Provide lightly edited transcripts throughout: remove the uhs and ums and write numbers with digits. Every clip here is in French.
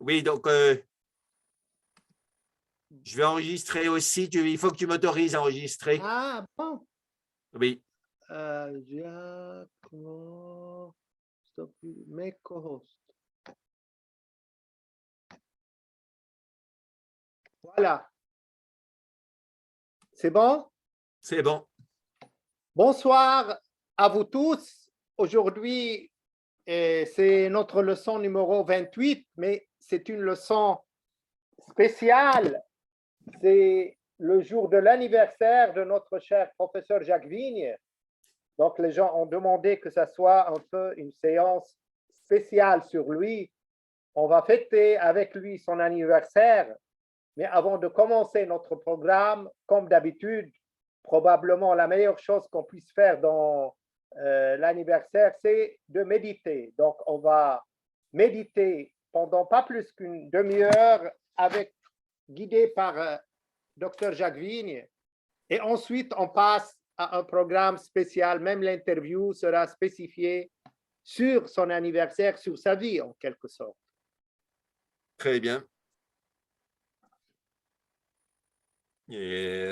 Oui, donc je vais enregistrer aussi. Il faut que tu m'autorises à enregistrer. Ah bon? Oui. Giacomo, stop make co-host. Voilà. C'est bon? C'est bon. Bonsoir à vous tous. Aujourd'hui, c'est notre leçon numéro 28, mais c'est une leçon spéciale. C'est le jour de l'anniversaire de notre cher professeur Jacques Vigne. Donc, les gens ont demandé que ça soit un peu une séance spéciale sur lui. On va fêter avec lui son anniversaire. Mais avant de commencer notre programme, comme d'habitude, probablement la meilleure chose qu'on puisse faire dans l'anniversaire, c'est de méditer. Donc, on va méditer pendant pas plus qu'une demi-heure, guidé par Dr Jacques Vigne. Et ensuite, on passe à un programme spécial. Même l'interview sera spécifiée sur son anniversaire, sur sa vie en quelque sorte. Très bien. Et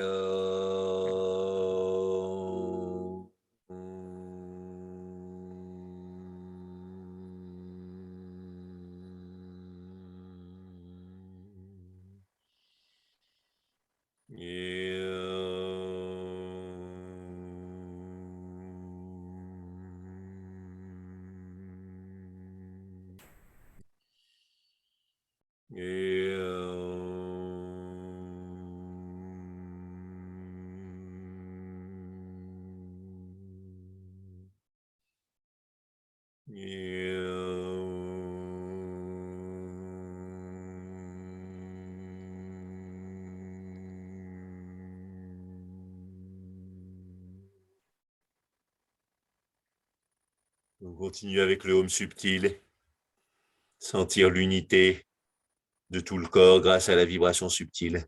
on continue avec le home subtil. Sentir l'unité de tout le corps grâce à la vibration subtile.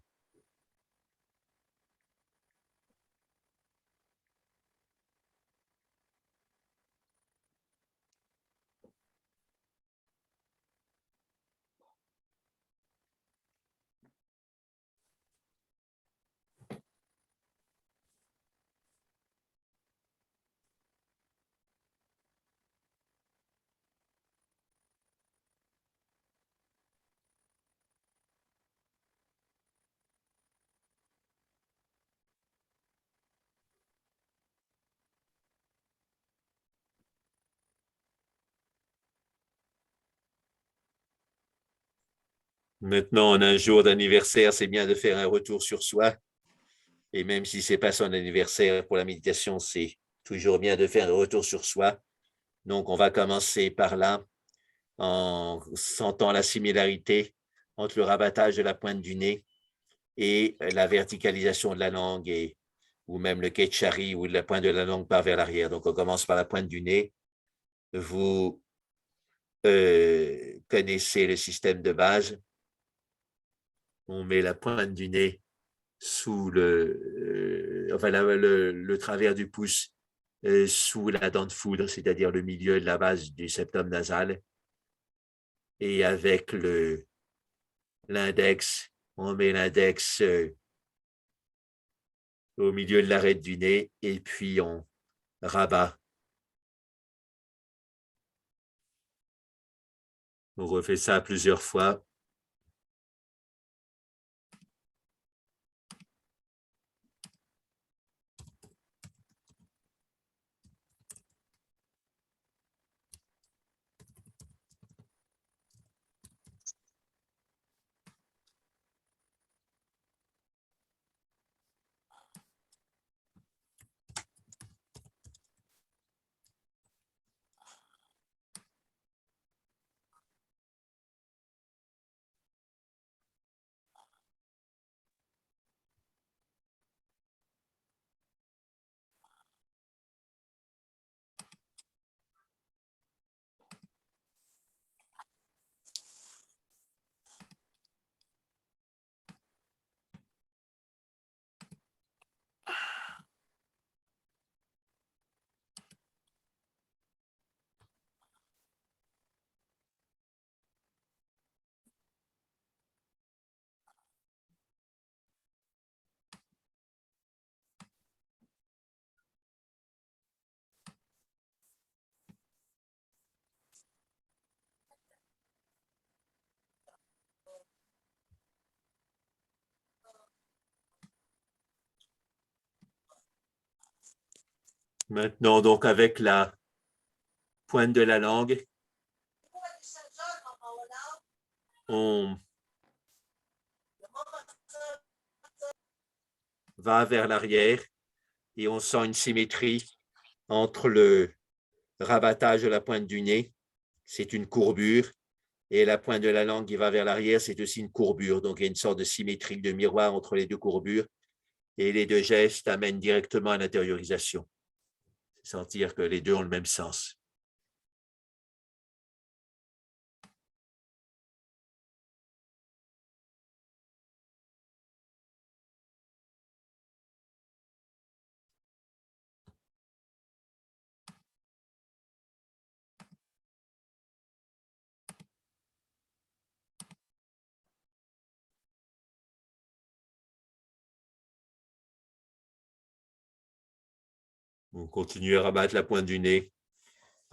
Maintenant, en un jour d'anniversaire, c'est bien de faire un retour sur soi. Et même si ce n'est pas son anniversaire pour la méditation, c'est toujours bien de faire un retour sur soi. Donc, on va commencer par là, en sentant la similarité entre le rabattage de la pointe du nez et la verticalisation de la langue, ou même le ketchari, où la pointe de la langue part vers l'arrière. Donc, on commence par la pointe du nez. Vous connaissez le système de base. On met la pointe du nez sous le travers du pouce sous la dent de foudre, c'est-à-dire le milieu de la base du septum nasal. Et avec l'index, on met l'index au milieu de l'arête du nez et puis on rabat. On refait ça plusieurs fois. Maintenant, donc, avec la pointe de la langue, on va vers l'arrière et on sent une symétrie entre le rabattage de la pointe du nez, c'est une courbure, et la pointe de la langue qui va vers l'arrière, c'est aussi une courbure. Donc, il y a une sorte de symétrie, de miroir entre les deux courbures, et les deux gestes amènent directement à l'intériorisation. Sentir que les deux ont le même sens. On continue à rabattre la pointe du nez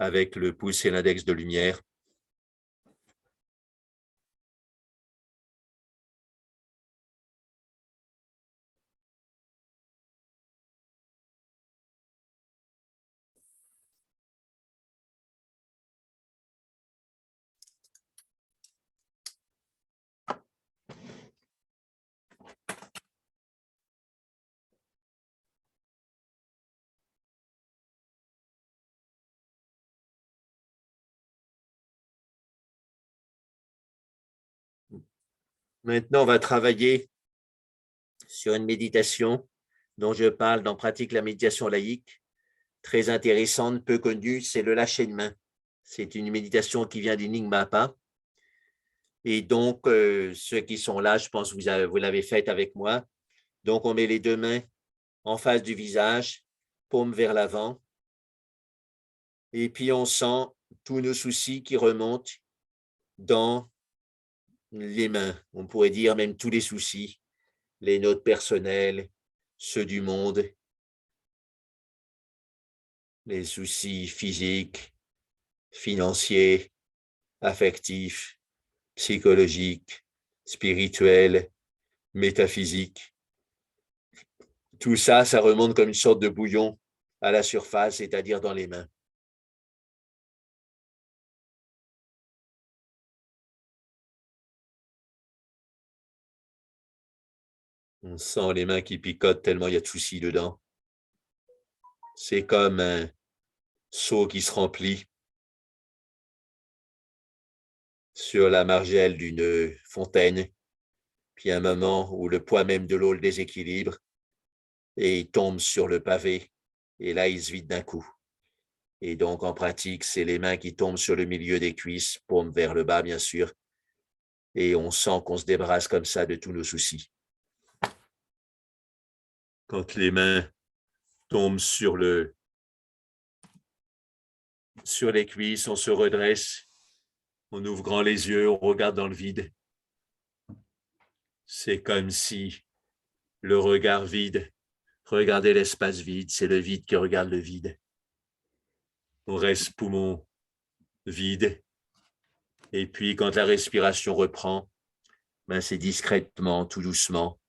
avec le pouce et l'index de lumière. Maintenant, on va travailler sur une méditation dont je parle dans Pratique la méditation laïque, très intéressante, peu connue, c'est le lâcher de main. C'est une méditation qui vient du Nyingmapa. Et donc, ceux qui sont là, je pense que vous l'avez faite avec moi. Donc, on met les deux mains en face du visage, paume vers l'avant. Et puis, on sent tous nos soucis qui remontent dans les mains. On pourrait dire même tous les soucis, les nôtres personnels, ceux du monde, les soucis physiques, financiers, affectifs, psychologiques, spirituels, métaphysiques. Tout ça, ça remonte comme une sorte de bouillon à la surface, c'est-à-dire dans les mains. On sent les mains qui picotent tellement il y a de soucis dedans. C'est comme un seau qui se remplit sur la margelle d'une fontaine, puis un moment où le poids même de l'eau le déséquilibre et il tombe sur le pavé, et là, il se vide d'un coup. Et donc, en pratique, c'est les mains qui tombent sur le milieu des cuisses, paume vers le bas, bien sûr, et on sent qu'on se débarrasse comme ça de tous nos soucis. Quand les mains tombent sur les cuisses, on se redresse, on ouvre grand les yeux, on regarde dans le vide. C'est comme si le regard vide regardait l'espace vide, c'est le vide qui regarde le vide. On reste poumon vide. Et puis, quand la respiration reprend, ben, c'est discrètement, tout doucement.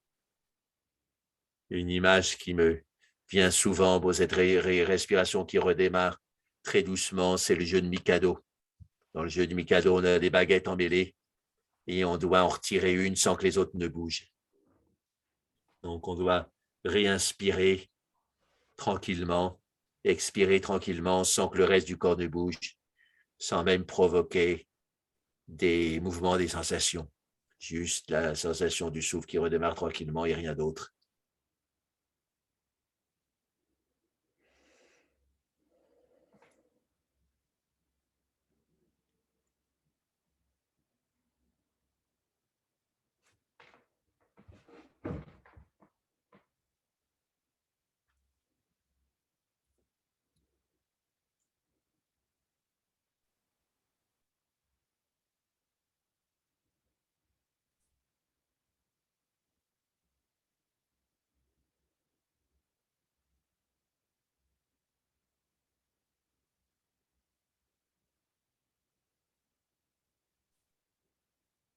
Une image qui me vient souvent pour cette respiration qui redémarre très doucement, c'est le jeu de Mikado. Dans le jeu de Mikado, on a des baguettes emmêlées et on doit en retirer une sans que les autres ne bougent. Donc, on doit réinspirer tranquillement, expirer tranquillement sans que le reste du corps ne bouge, sans même provoquer des mouvements, des sensations. Juste la sensation du souffle qui redémarre tranquillement et rien d'autre.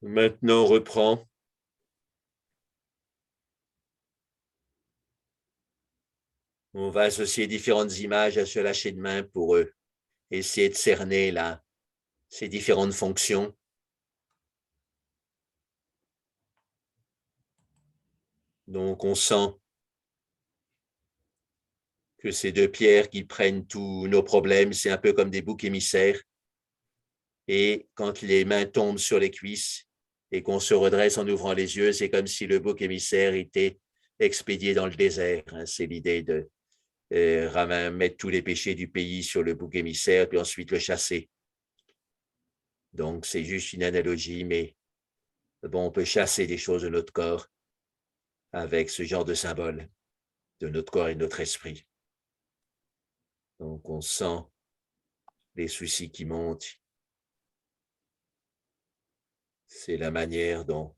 Maintenant, on reprend. On va associer différentes images à ce lâcher de main pour essayer de cerner là, ces différentes fonctions. Donc, on sent que ces deux pierres qui prennent tous nos problèmes, c'est un peu comme des boucs émissaires. Et quand les mains tombent sur les cuisses et qu'on se redresse en ouvrant les yeux, c'est comme si le bouc émissaire était expédié dans le désert. C'est l'idée de mettre tous les péchés du pays sur le bouc émissaire, puis ensuite le chasser. Donc, c'est juste une analogie, mais bon, on peut chasser des choses de notre corps avec ce genre de symbole de notre corps et de notre esprit. Donc, on sent les soucis qui montent. C'est la manière dont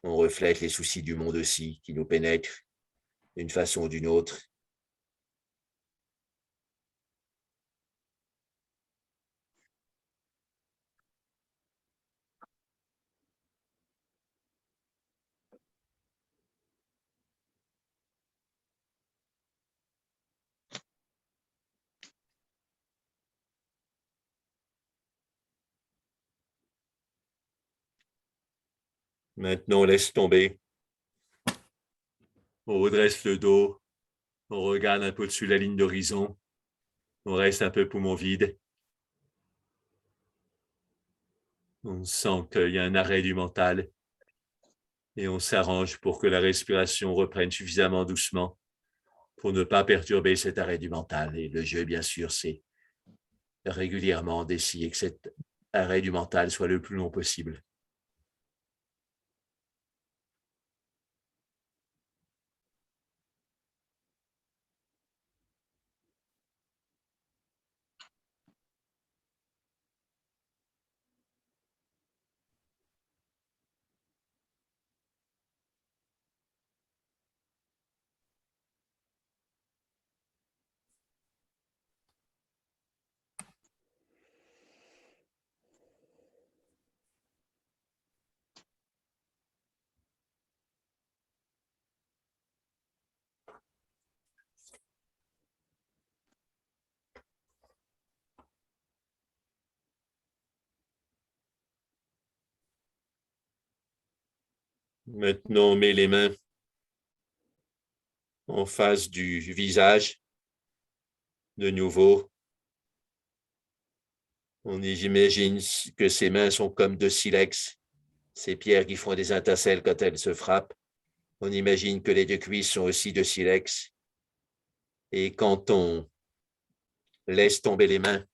on reflète les soucis du monde aussi, qui nous pénètrent d'une façon ou d'une autre. Maintenant, on laisse tomber. On redresse le dos. On regarde un peu au-dessus la ligne d'horizon. On reste un peu poumon vide. On sent qu'il y a un arrêt du mental et on s'arrange pour que la respiration reprenne suffisamment doucement pour ne pas perturber cet arrêt du mental. Et le jeu, bien sûr, c'est régulièrement d'essayer que cet arrêt du mental soit le plus long possible. Maintenant, on met les mains en face du visage. De nouveau, on imagine que ces mains sont comme de silex, ces pierres qui font des étincelles quand elles se frappent. On imagine que les deux cuisses sont aussi de silex. Et quand on laisse tomber les mains,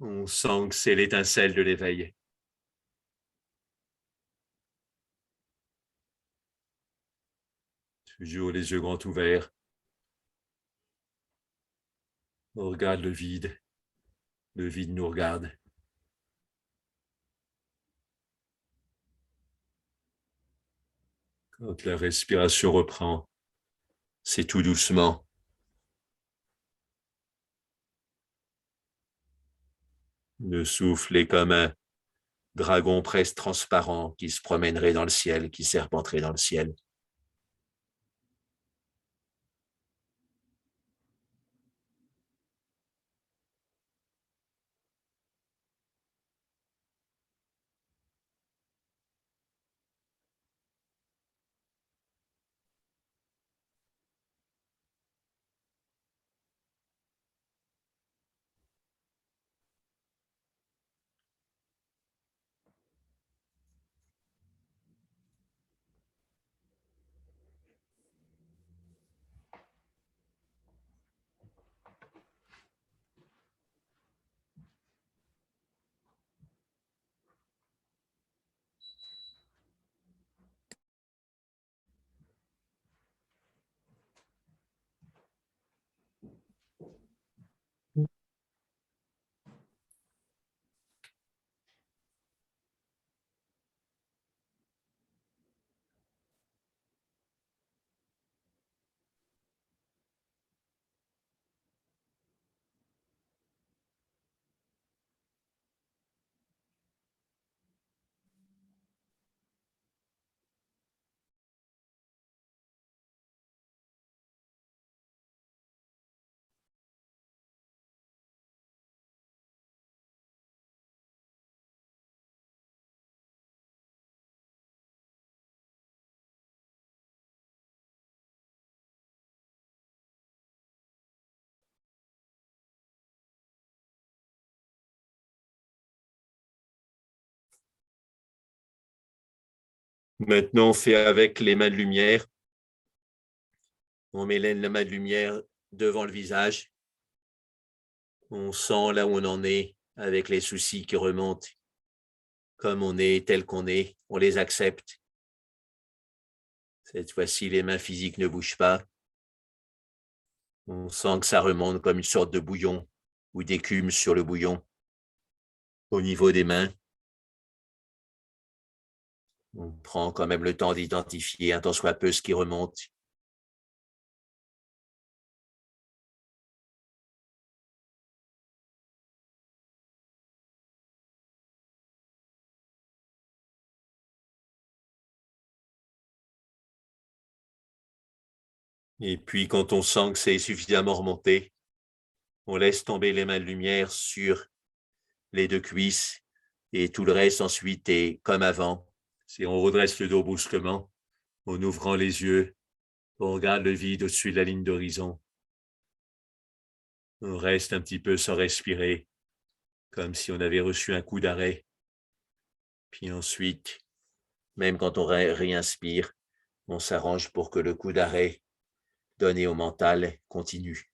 on sent que c'est l'étincelle de l'éveil. Toujours les yeux grands ouverts. On regarde le vide nous regarde. Quand la respiration reprend, c'est tout doucement. Le souffle est comme un dragon presque transparent qui se promènerait dans le ciel, qui serpenterait dans le ciel. Maintenant, on fait avec les mains de lumière. On met les mains de lumière devant le visage. On sent là où on en est avec les soucis qui remontent. Comme on est, tel qu'on est, on les accepte. Cette fois-ci, les mains physiques ne bougent pas. On sent que ça remonte comme une sorte de bouillon ou d'écume sur le bouillon au niveau des mains. On prend quand même le temps d'identifier un tant soit peu ce qui remonte. Et puis, quand on sent que c'est suffisamment remonté, on laisse tomber les mains de lumière sur les deux cuisses et tout le reste ensuite est comme avant. Si on redresse le dos brusquement, en ouvrant les yeux, on regarde le vide au-dessus de la ligne d'horizon. On reste un petit peu sans respirer, comme si on avait reçu un coup d'arrêt. Puis ensuite, même quand on réinspire, on s'arrange pour que le coup d'arrêt donné au mental continue.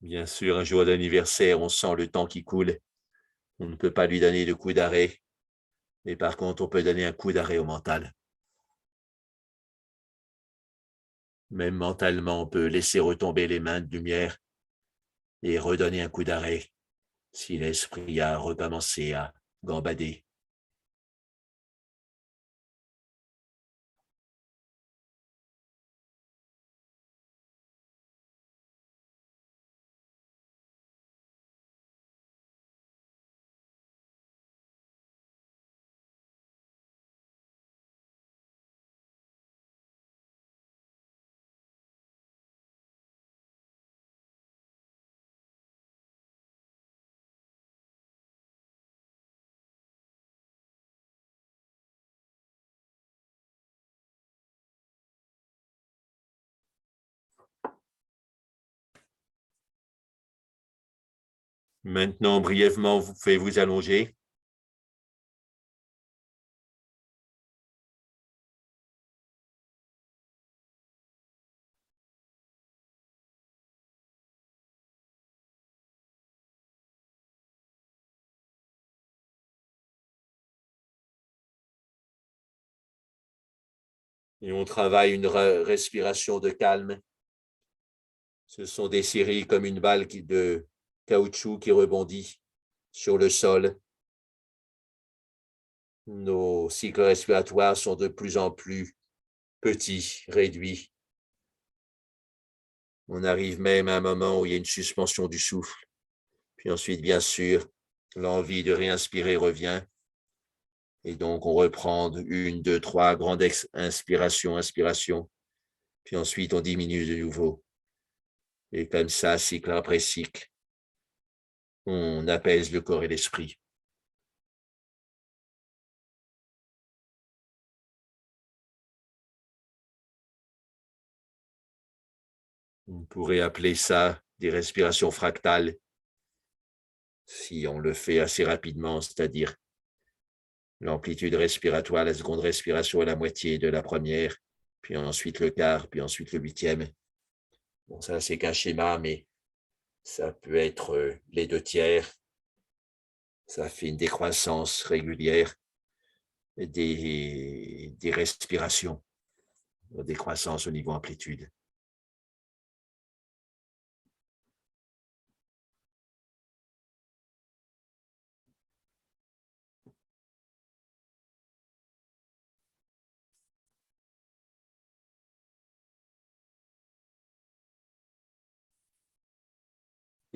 Bien sûr, un jour d'anniversaire, on sent le temps qui coule. On ne peut pas lui donner de coup d'arrêt, mais par contre, on peut donner un coup d'arrêt au mental. Même mentalement, on peut laisser retomber les mains de lumière et redonner un coup d'arrêt si l'esprit a recommencé à gambader. Maintenant, brièvement, vous pouvez vous allonger. Et on travaille une respiration de calme. Ce sont des séries comme une balle de caoutchouc qui rebondit sur le sol. Nos cycles respiratoires sont de plus en plus petits, réduits. On arrive même à un moment où il y a une suspension du souffle. Puis ensuite, bien sûr, l'envie de réinspirer revient. Et donc, on reprend une, deux, trois grandes inspirations. Puis ensuite, on diminue de nouveau. Et comme ça, cycle après cycle, on apaise le corps et l'esprit. On pourrait appeler ça des respirations fractales si on le fait assez rapidement, c'est-à-dire l'amplitude respiratoire, la seconde respiration est la moitié de la première, puis ensuite le quart, puis ensuite le huitième. Bon, ça, c'est qu'un schéma, mais ça peut être les deux tiers. Ça fait une décroissance régulière des respirations, décroissance au niveau amplitude.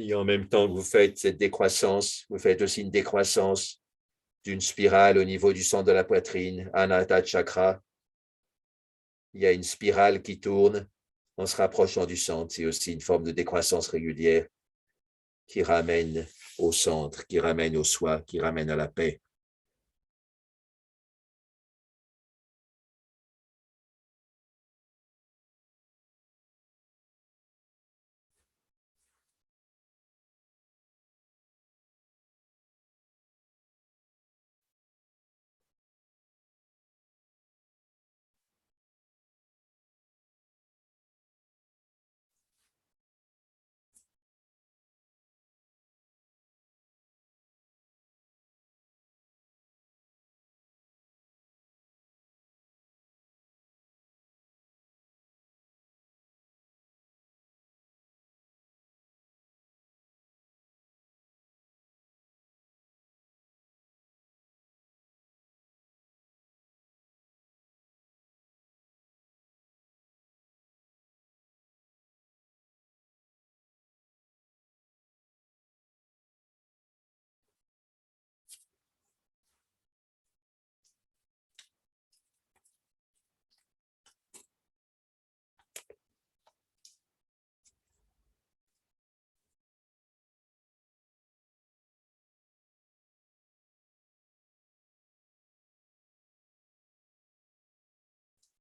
Et en même temps que vous faites cette décroissance, vous faites aussi une décroissance d'une spirale au niveau du centre de la poitrine, Anahata Chakra. Il y a une spirale qui tourne en se rapprochant du centre. C'est aussi une forme de décroissance régulière qui ramène au centre, qui ramène au soi, qui ramène à la paix.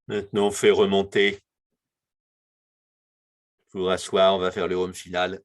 Maintenant, on fait remonter. Pour asseoir, on va faire le home final.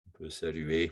On peut saluer.